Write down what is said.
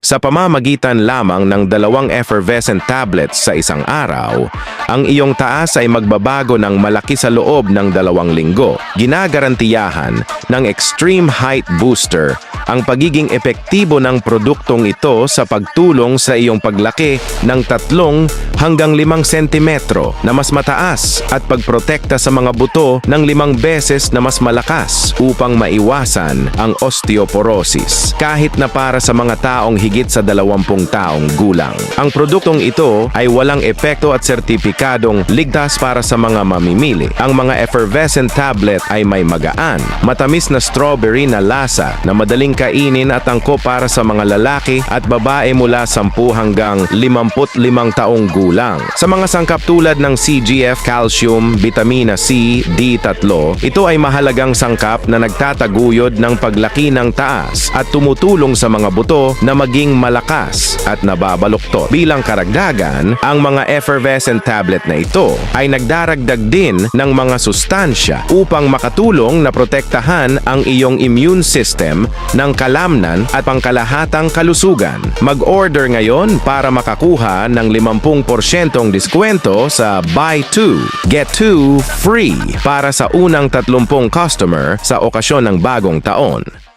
Sa pamamagitan lamang ng 2 effervescent tablets sa isang araw, ang iyong taas ay magbabago ng malaki sa loob ng 2 linggo. Ginagarantiyahan ng Extreme Height Booster ang pagiging epektibo ng produktong ito sa pagtulong sa iyong paglaki ng 3 hanggang 5 sentimetro na mas mataas at pagprotekta sa mga buto ng 5 beses na mas malakas upang maiwasan ang osteoporosis. Kahit na para sa mga taong higit sa 20 taong gulang. Ang produktong ito ay walang epekto at sertipikadong ligtas para sa mga mamimili. Ang mga effervescent tablet ay may magaan, matamis na strawberry na lasa na madaling kainin at angkop para sa mga lalaki at babae mula 10 hanggang 55 taong gulang. Sa mga sangkap tulad ng CGF, calcium, vitamina C, D3, ito ay mahalagang sangkap na nagtataguyod ng paglaki ng taas at tumutulong sa mga buto na maging malakas at nababaluktot. Bilang karagdagan, ang mga effervescent tablet na ito ay nagdaragdag din ng mga sustansya upang makatulong na protektahan ang iyong immune system ng kalamnan at pangkalahatang kalusugan. Mag-order ngayon para makakuha ng 50% diskwento sa Buy 2, Get 2 Free para sa unang 30 customer sa okasyon ng bagong taon.